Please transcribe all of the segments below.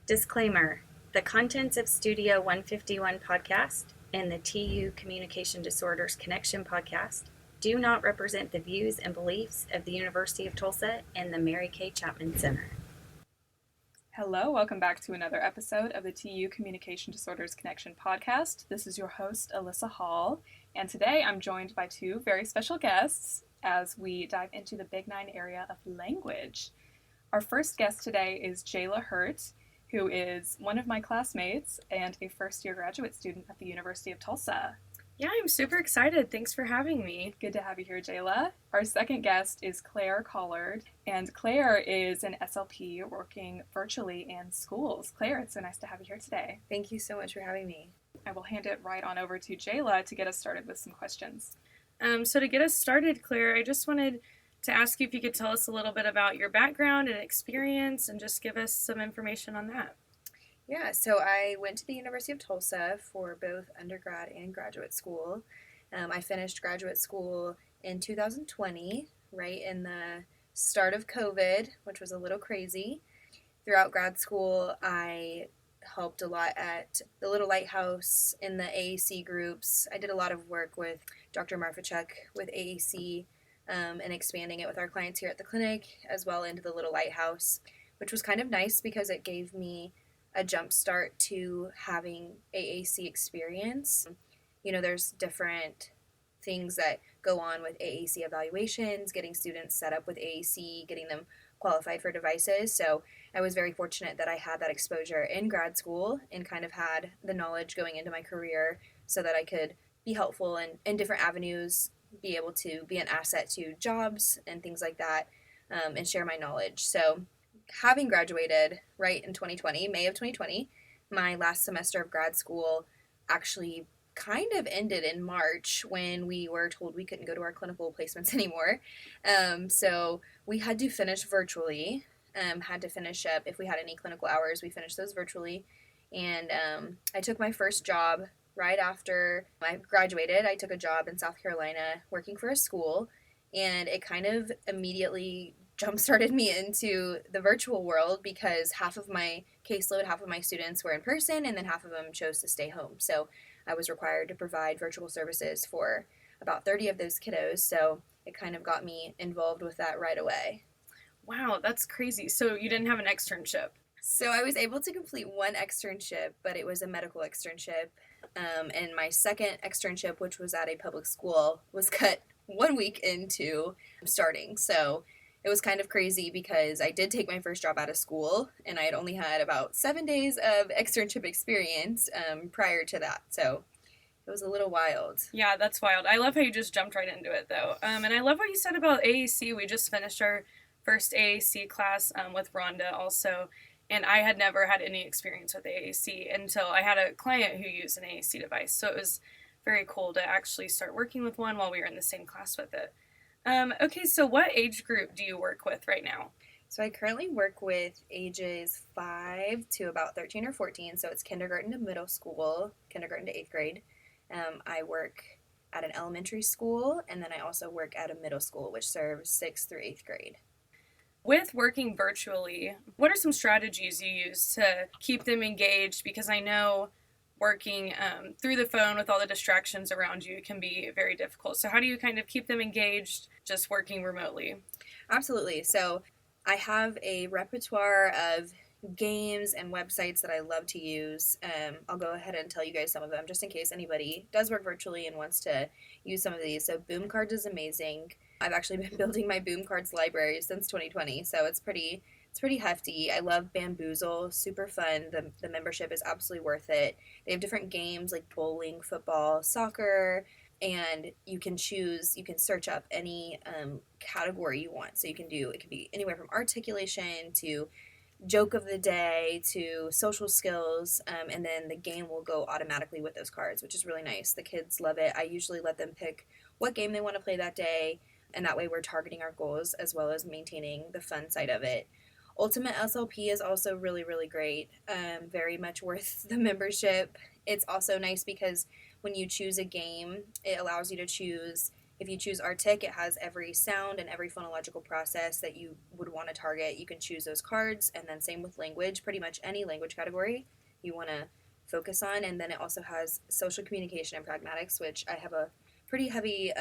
Disclaimer: the contents of Studio 151 podcast and the TU Communication Disorders Connection podcast do not represent the views and beliefs of the University of Tulsa and the Mary Kay Chapman Center. Hello, welcome back to another episode of the TU Communication Disorders Connection podcast. This is your host, Alyssa Hall, and today I'm joined by two very special guests as we dive into the Big Nine area of language. Our first guest today is Jayla Hurt, who is one of my classmates and a first-year graduate student at the University of Tulsa. Yeah, I'm super excited. Thanks for having me. Good to have you here, Jayla. Our second guest is Claire Collard, and Claire is an SLP working virtually in schools. Claire, it's so nice to have you here today. Thank you so much for having me. I will hand it right on over to Jayla to get us started with some questions. So to get us started, Claire, I just wanted to ask you if you could tell us a little bit about your background and experience and just give us some information on that. Yeah, so I went to the University of Tulsa for both undergrad and graduate school. I finished graduate school in 2020, right in the start of COVID, which was a little crazy. Throughout grad school, I helped a lot at the Little Lighthouse in the AAC groups. I did a lot of work with Dr. Marfachuk with AAC and expanding it with our clients here at the clinic as well into the Little Lighthouse, which was kind of nice because it gave me a jump start to having AAC experience. You know, there's different things that go on with AAC evaluations, getting students set up with AAC, getting them qualified for devices. So I was very fortunate that I had that exposure in grad school and kind of had the knowledge going into my career so that I could be helpful in different avenues, be able to be an asset to jobs and things like that, and share my knowledge. So having graduated right in 2020, May of 2020, my last semester of grad school actually kind of ended in March when we were told we couldn't go to our clinical placements anymore. So we had to finish virtually, had to finish up, if we had any clinical hours, we finished those virtually. And I took my first job right after I graduated. I took a job in South Carolina working for a school, and it kind of immediately jump-started me into the virtual world because half of my caseload, half of my students were in person, and then half of them chose to stay home. So I was required to provide virtual services for about 30 of those kiddos, so it kind of got me involved with that right away. Wow, that's crazy. So you didn't have an externship? So I was able to complete one externship, but it was a medical externship, and my second externship, which was at a public school, was cut 1 week into starting. So it was kind of crazy because I did take my first job out of school, and I had only had about 7 days of externship experience prior to that. So it was a little wild. Yeah, that's wild. I love how you just jumped right into it, though. And I love what you said about AAC. We just finished our first AAC class with Rhonda also, and I had never had any experience with AAC until I had a client who used an AAC device. So it was very cool to actually start working with one while we were in the same class with it. Okay, so what age group do you work with right now? So I currently work with ages 5 to about 13 or 14, so it's kindergarten to middle school, kindergarten to 8th grade. I work at an elementary school, and then I also work at a middle school, which serves 6th through 8th grade. With working virtually, what are some strategies you use to keep them engaged? Because I know working through the phone with all the distractions around you can be very difficult. So how do you kind of keep them engaged just working remotely? Absolutely. So I have a repertoire of games and websites that I love to use. I'll go ahead and tell you guys some of them just in case anybody does work virtually and wants to use some of these. So Boom Cards is amazing. I've actually been building my Boom Cards library since 2020, so it's pretty hefty. I love Bamboozle, super fun. The membership is absolutely worth it. They have different games like bowling, football, soccer, and you can search up any category you want. So it can be anywhere from articulation to joke of the day to social skills, and then the game will go automatically with those cards, which is really nice. The kids love it. I usually let them pick what game they want to play that day, and that way we're targeting our goals as well as maintaining the fun side of it. Ultimate SLP is also really, really great. Very much worth the membership. It's also nice because when you choose a game, it allows you to choose If you choose Arctic, it has every sound and every phonological process that you would want to target. You can choose those cards, and then same with language, pretty much any language category you want to focus on. And then it also has social communication and pragmatics, which I have a pretty heavy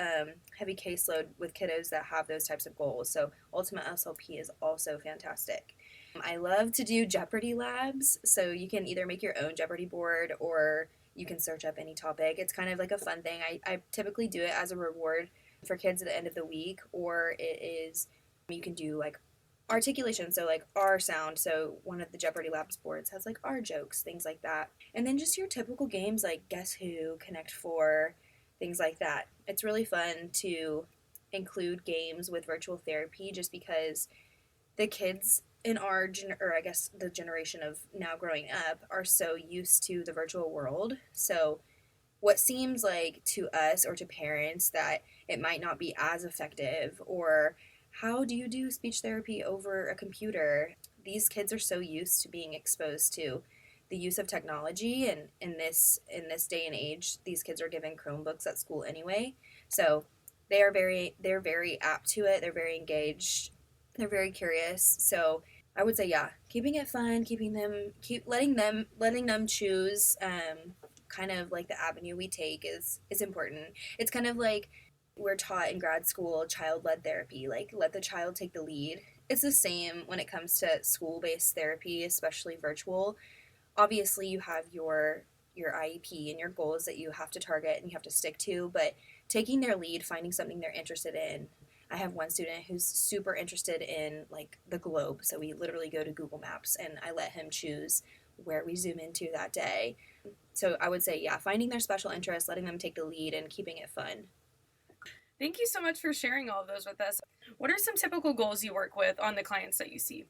caseload with kiddos that have those types of goals. So Ultimate SLP is also fantastic. I love to do Jeopardy labs, so you can either make your own Jeopardy board or you can search up any topic. It's kind of like a fun thing. I typically do it as a reward for kids at the end of the week, or it is, you can do like articulation, so like R sound. So one of the Jeopardy Labs boards has like R jokes, things like that. And then just your typical games like Guess Who, Connect Four, things like that. It's really fun to include games with virtual therapy just because the kids in our or I guess the generation of now growing up are so used to the virtual world. So what seems like to us or to parents that it might not be as effective, or how do you do speech therapy over a computer? These kids are so used to being exposed to the use of technology, and in this day and age, these kids are given Chromebooks at school anyway. So they're very apt to it. They're very engaged. They're very curious. So I would say, yeah, keeping it fun, letting them choose, kind of like the avenue we take is important. It's kind of like we're taught in grad school child-led therapy, like let the child take the lead. It's the same when it comes to school-based therapy, especially virtual. Obviously, you have your IEP and your goals that you have to target and you have to stick to, but taking their lead, finding something they're interested in. I have one student who's super interested in like the globe, so we literally go to Google Maps and I let him choose where we zoom into that day. So I would say, yeah, finding their special interests, letting them take the lead, and keeping it fun. Thank you so much for sharing all of those with us. What are some typical goals you work with on the clients that you see?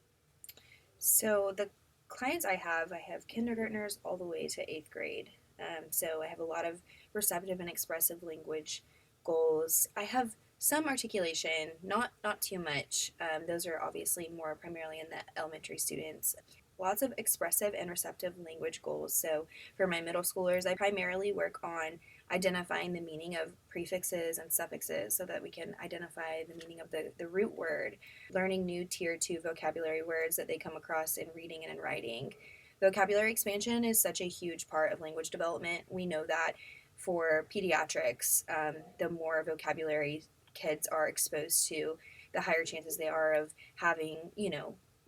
So the clients I have kindergartners all the way to 8th grade. So I have a lot of receptive and expressive language goals. I have some articulation, not too much. Those are obviously more primarily in the elementary students. Lots of expressive and receptive language goals. So for my middle schoolers, I primarily work on identifying the meaning of prefixes and suffixes so that we can identify the meaning of the root word, learning new tier 2 vocabulary words that they come across in reading and in writing. Vocabulary expansion is such a huge part of language development. We know that for pediatrics, the more vocabulary kids are exposed to, the higher chances they are of having,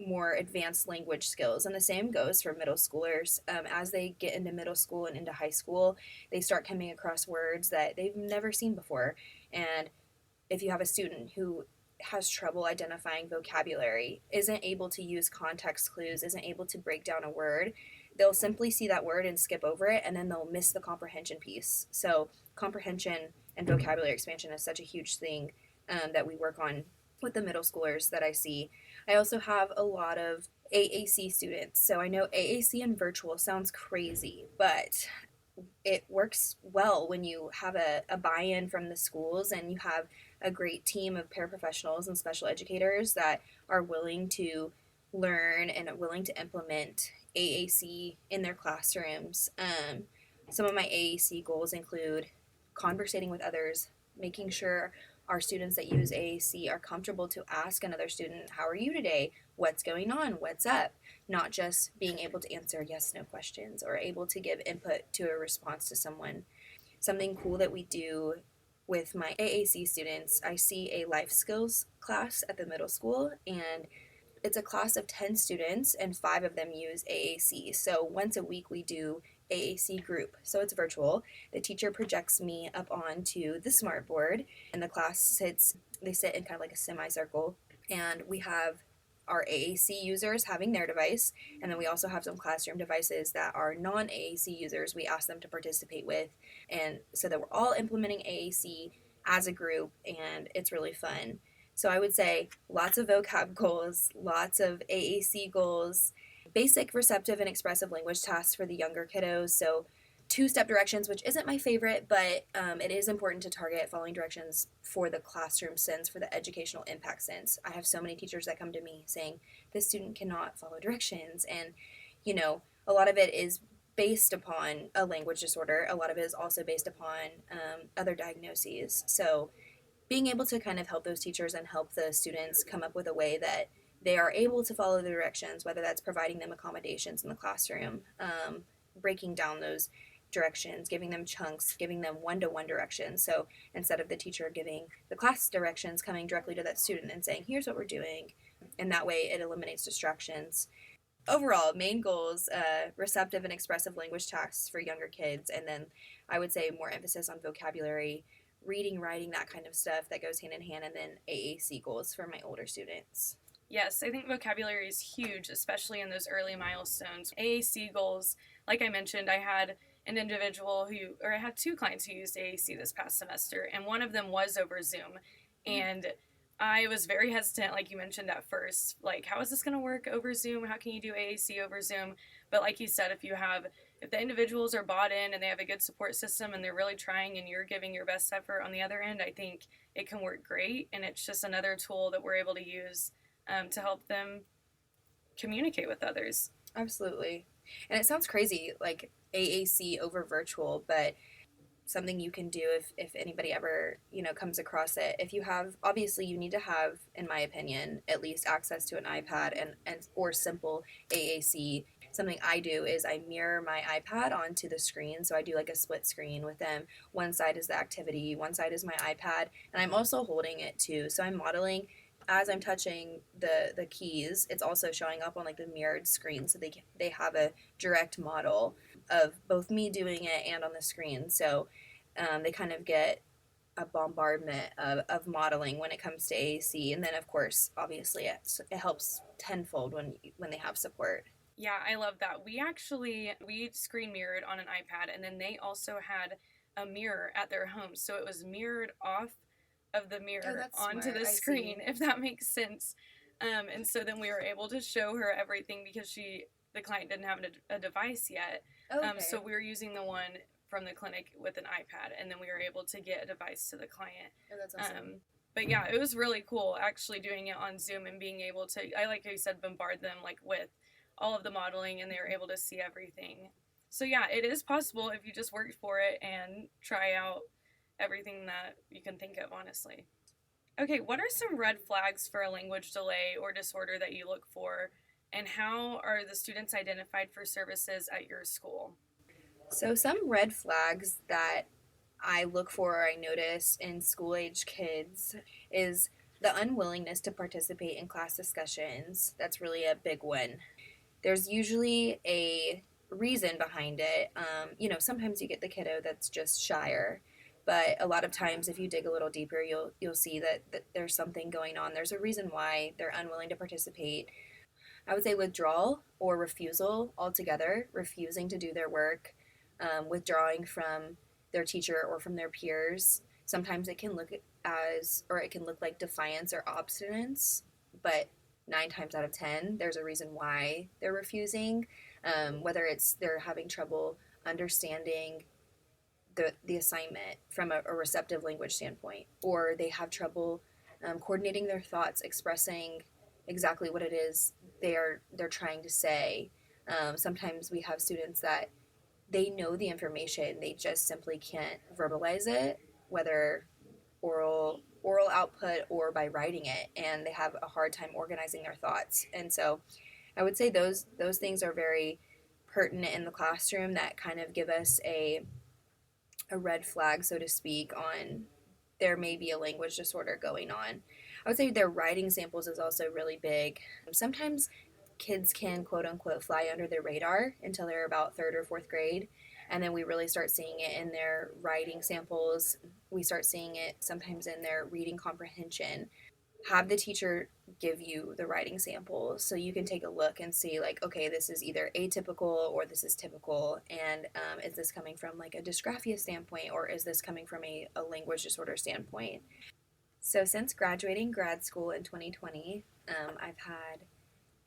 more advanced language skills. And the same goes for middle schoolers. As they get into middle school and into high school, they start coming across words that they've never seen before. And if you have a student who has trouble identifying vocabulary, isn't able to use context clues, isn't able to break down a word, they'll simply see that word and skip over it, and then they'll miss the comprehension piece. So comprehension and vocabulary expansion is such a huge thing that we work on with the middle schoolers that I see. I also have a lot of AAC students. So I know AAC and virtual sounds crazy, but it works well when you have a buy-in from the schools and you have a great team of paraprofessionals and special educators that are willing to learn and willing to implement AAC in their classrooms. Some of my AAC goals include conversating with others, making sure our students that use AAC are comfortable to ask another student, how are you today? What's going on? What's up? Not just being able to answer yes, no questions or able to give input to a response to someone. Something cool that we do with my AAC students, I see a life skills class at the middle school, and it's a class of 10 students and 5 of them use AAC. So once a week we do AAC group. So it's virtual. The teacher projects me up onto the smart board and the class they sit in kind of like a semicircle, and we have our AAC users having their device, and then we also have some classroom devices that our non-AAC users we ask them to participate with, and so that we're all implementing AAC as a group, and it's really fun. So I would say lots of vocab goals, lots of AAC goals, basic receptive and expressive language tasks for the younger kiddos. So 2-step directions, which isn't my favorite, but it is important to target following directions for the classroom sense, for the educational impact sense. I have so many teachers that come to me saying, this student cannot follow directions. And, a lot of it is based upon a language disorder. A lot of it is also based upon other diagnoses. So being able to kind of help those teachers and help the students come up with a way that they are able to follow the directions, whether that's providing them accommodations in the classroom, breaking down those directions, giving them chunks, giving them one-to-one directions. So instead of the teacher giving the class directions, coming directly to that student and saying, here's what we're doing. And that way it eliminates distractions. Overall, main goals, receptive and expressive language tasks for younger kids. And then I would say more emphasis on vocabulary, reading, writing, that kind of stuff that goes hand in hand. And then AAC goals for my older students. Yes, I think vocabulary is huge, especially in those early milestones. AAC goals, like I mentioned, I had I had two clients who used AAC this past semester, and one of them was over Zoom. And I was very hesitant, like you mentioned at first, like, how is this going to work over Zoom? How can you do AAC over Zoom? But like you said, if the individuals are bought in and they have a good support system and they're really trying and you're giving your best effort on the other end, I think it can work great. And it's just another tool that we're able to use to help them communicate with others. Absolutely. And it sounds crazy, like AAC over virtual, but something you can do if anybody ever, comes across it. If you have, obviously you need to have, in my opinion, at least access to an iPad and or simple AAC. Something I do is I mirror my iPad onto the screen. So I do like a split screen with them. One side is the activity, one side is my iPad, and I'm also holding it too. So I'm modeling as I'm touching the keys. It's also showing up on like the mirrored screen, so they have a direct model of both me doing it and on the screen. So they kind of get a bombardment of modeling when it comes to AAC. And then of course, obviously it helps tenfold when they have support. Yeah, I love that. We screen mirrored on an iPad, and then they also had a mirror at their home. So it was mirrored off of the mirror onto smart. the screen, if that makes sense. And so then we were able to show her everything because the client didn't have a device yet. Okay. So we were using the one from the clinic with an iPad, and then we were able to get a device to the client. Oh, that's awesome. But yeah, it was really cool actually doing it on Zoom and being able to, I like how you said, bombard them like with all of the modeling, and they were able to see everything. So yeah, it is possible if you just work for it and try out everything that you can think of, honestly. Okay, what are some red flags for a language delay or disorder that you look for, and how are the students identified for services at your school? So some red flags that I look for or I notice in school-age kids is the unwillingness to participate in class discussions. That's really a big one. There's usually a reason behind it. Sometimes you get the kiddo that's just shyer. But a lot of times, if you dig a little deeper, you'll see that there's something going on. There's a reason why they're unwilling to participate. I would say withdrawal or refusal altogether, refusing to do their work, withdrawing from their teacher or from their peers. Sometimes it can look like defiance or obstinance, but 9 times out of 10, there's a reason why they're refusing, whether it's they're having trouble understanding the assignment from a receptive language standpoint, or they have trouble coordinating their thoughts, expressing exactly what it is they're trying to say. Sometimes we have students that they know the information, they just simply can't verbalize it, whether oral output or by writing it, and they have a hard time organizing their thoughts. And so I would say those things are very pertinent in the classroom that kind of give us a red flag, so to speak, on there may be a language disorder going on. I would say their writing samples is also really big. Sometimes kids can quote unquote fly under the radar until they're about 3rd or 4th grade, and then we really start seeing it in their writing samples. We start seeing it sometimes in their reading comprehension. Have the teacher give you the writing samples so you can take a look and see, like, okay, this is either atypical or this is typical, and is this coming from like a dysgraphia standpoint, or is this coming from a language disorder standpoint? So since graduating grad school in 2020, I've had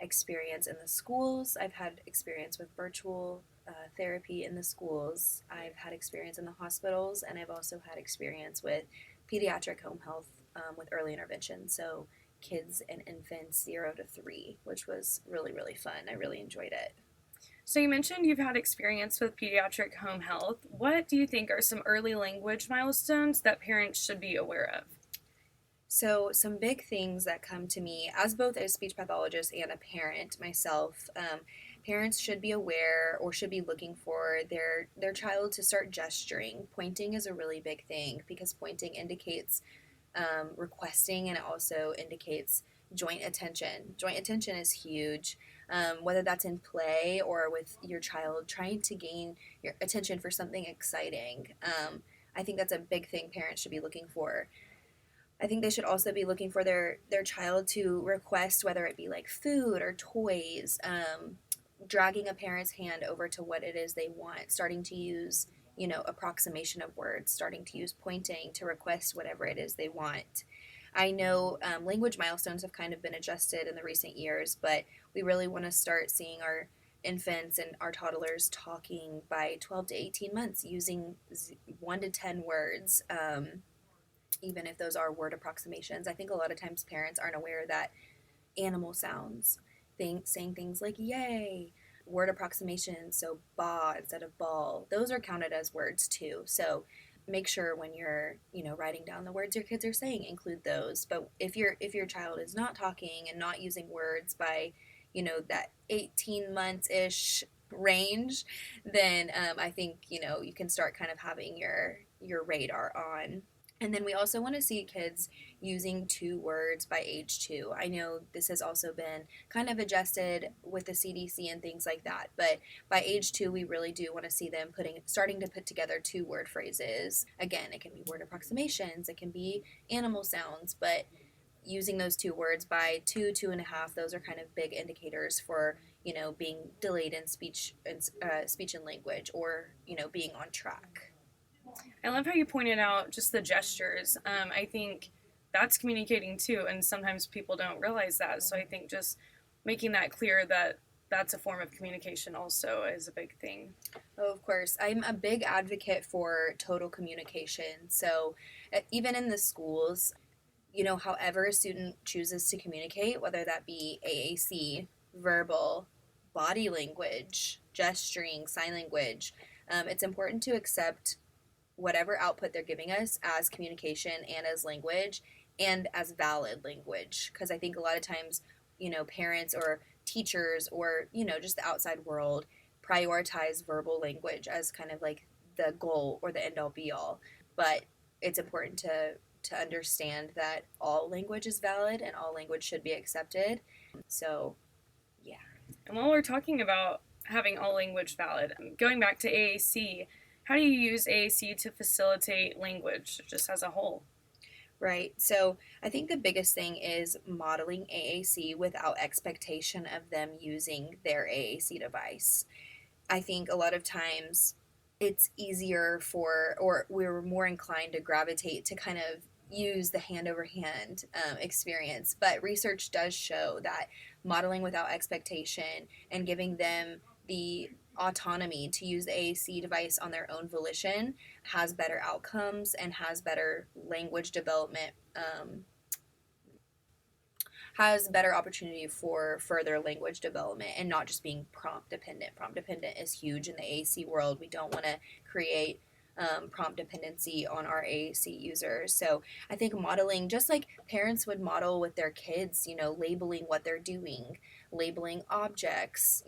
experience in the schools. I've had experience with virtual therapy in the schools. I've had experience in the hospitals, and I've also had experience with pediatric home health with early intervention. So kids and infants 0 to 3, which was really, really fun. I really enjoyed it. So you mentioned you've had experience with pediatric home health. What do you think are some early language milestones that parents should be aware of? So, some big things that come to me as both a speech pathologist and a parent myself, parents should be aware or should be looking for their child to start gesturing. Pointing is a really big thing because pointing indicates requesting, and it also indicates joint attention. Joint attention is huge, whether that's in play or with your child trying to gain your attention for something exciting. I think that's a big thing parents should be looking for. I think they should also be looking for their child to request, whether it be like food or toys, dragging a parent's hand over to what it is they want, starting to use, approximation of words, starting to use pointing to request whatever it is they want. I know language milestones have kind of been adjusted in the recent years, but we really want to start seeing our infants and our toddlers talking by 12 to 18 months using 1 to 10 words. Even if those are word approximations. I think a lot of times parents aren't aware that animal sounds, saying things like yay, word approximations, so ba instead of ball, those are counted as words too. So make sure when you're, writing down the words your kids are saying, include those. But if your child is not talking and not using words by, that 18 months ish range, then I think, you can start kind of having your radar on. And then we also want to see kids using 2 words by age 2. I know this has also been kind of adjusted with the CDC and things like that, but by age 2, we really do want to see them starting to put together 2-word phrases. Again, it can be word approximations, it can be animal sounds, but using those 2 words by 2, 2.5, those are kind of big indicators for, being delayed in speech and language, or, being on track. I love how you pointed out just the gestures. I think that's communicating too, and sometimes people don't realize that. So I think just making that clear that that's a form of communication also is a big thing. Oh, of course. I'm a big advocate for total communication. So even in the schools, however a student chooses to communicate, whether that be AAC, verbal, body language, gesturing, sign language, it's important to accept whatever output they're giving us as communication and as language and as valid language. Because I think a lot of times, parents or teachers or, just the outside world prioritize verbal language as kind of like the goal or the end all be all. But it's important to understand that all language is valid and all language should be accepted. So, yeah. And while we're talking about having all language valid, going back to AAC, how do you use AAC to facilitate language just as a whole? Right. So I think the biggest thing is modeling AAC without expectation of them using their AAC device. I think a lot of times it's easier or we're more inclined to gravitate to kind of use the hand over hand experience. But research does show that modeling without expectation and giving them the autonomy to use the AAC device on their own volition has better outcomes and has better language development, has better opportunity for further language development and not just being prompt dependent. Prompt dependent is huge in the AAC world. We don't want to create prompt dependency on our AAC users. So I think modeling, just like parents would model with their kids, labeling what they're doing, labeling objects,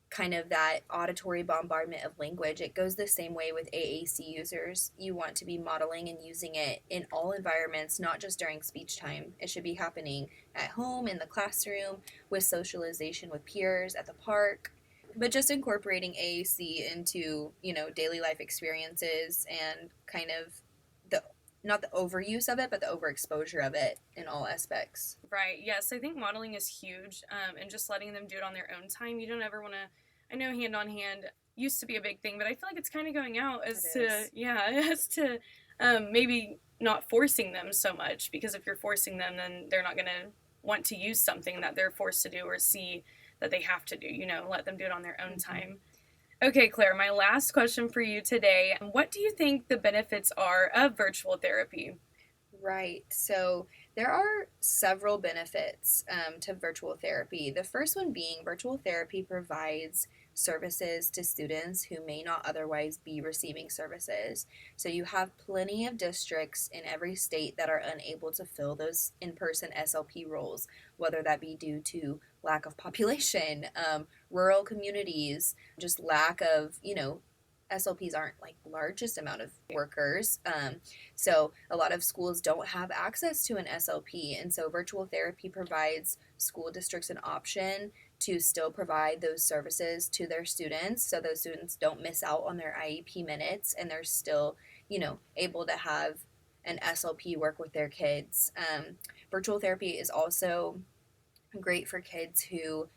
kind of that auditory bombardment of language. It goes the same way with AAC users. You want to be modeling and using it in all environments, not just during speech time. It should be happening at home, in the classroom, with socialization with peers, at the park, but just incorporating AAC into, daily life experiences and kind of not the overuse of it, but the overexposure of it in all aspects. Right. Yes, I think modeling is huge, and just letting them do it on their own time. You don't ever want to. I know hand on hand used to be a big thing, but I feel like it's kind of going out as to maybe not forcing them so much, because if you're forcing them, then they're not going to want to use something that they're forced to do or see that they have to do. Let them do it on their own time. Okay, Claire, my last question for you today. What do you think the benefits are of virtual therapy? Right. So there are several benefits to virtual therapy. The first one being virtual therapy provides services to students who may not otherwise be receiving services. So you have plenty of districts in every state that are unable to fill those in-person SLP roles, whether that be due to lack of population, rural communities, just lack of, SLPs aren't like largest amount of workers. So a lot of schools don't have access to an SLP. And so virtual therapy provides school districts an option to still provide those services to their students, so those students don't miss out on their IEP minutes, and they're still, able to have an SLP work with their kids. Virtual therapy is also great for kids who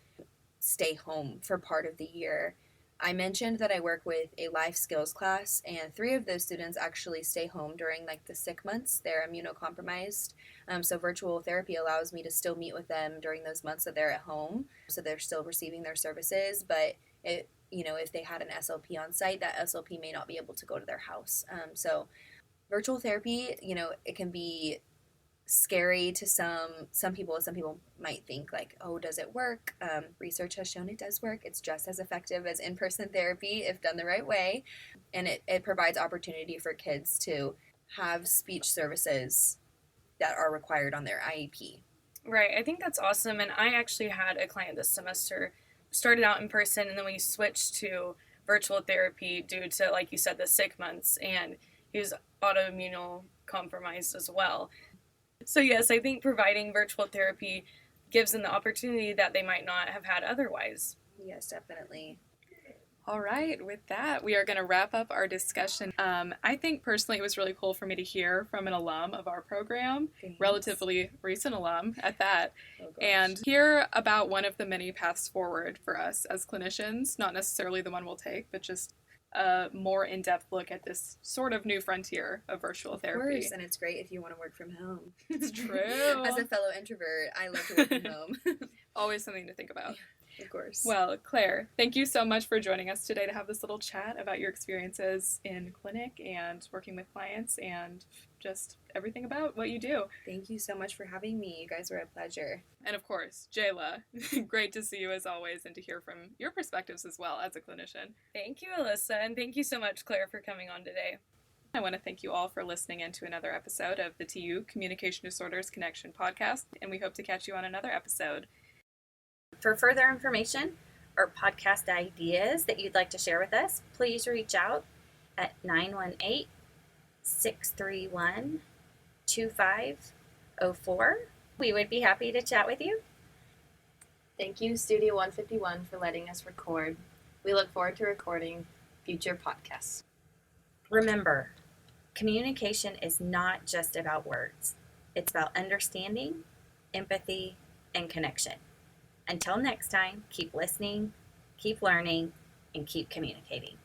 stay home for part of the year. I mentioned that I work with a life skills class, and 3 of those students actually stay home during like the sick months. They're immunocompromised. So virtual therapy allows me to still meet with them during those months that they're at home. So they're still receiving their services, but if they had an SLP on site, that SLP may not be able to go to their house. So virtual therapy, it can be scary to some people. Some people might think like, oh, does it work? Research has shown it does work. It's just as effective as in-person therapy if done the right way, and it provides opportunity for kids to have speech services that are required on their IEP. Right, I think that's awesome. And I actually had a client this semester, started out in person, and then we switched to virtual therapy due to, like you said, the sick months, and he was autoimmunocompromised as well. So yes, I think providing virtual therapy gives them the opportunity that they might not have had otherwise. Yes, definitely. All right, with that, we are going to wrap up our discussion. I think personally it was really cool for me to hear from an alum of our program, Thanks. relatively recent alum at that, Oh, gosh. and hear about one of the many paths forward for us as clinicians, not necessarily the one we'll take, but just a more in-depth look at this sort of new frontier of virtual therapy. Of course, and it's great if you want to work from home. It's true. As a fellow introvert, I love to work from home. Always something to think about. Of course. Well, Claire, thank you so much for joining us today to have this little chat about your experiences in clinic and working with clients and just everything about what you do. Thank you so much for having me. You guys were a pleasure. And of course, Jayla, great to see you as always and to hear from your perspectives as well as a clinician. Thank you, Alyssa, and thank you so much, Claire, for coming on today. I want to thank you all for listening in to another episode of the TU Communication Disorders Connection podcast, and we hope to catch you on another episode. For further information or podcast ideas that you'd like to share with us, please reach out at 918-631-2504. We would be happy to chat with you. Thank you, Studio 151, for letting us record. We look forward to recording future podcasts. Remember, communication is not just about words. It's about understanding, empathy, and connection. Until next time, keep listening, keep learning, and keep communicating.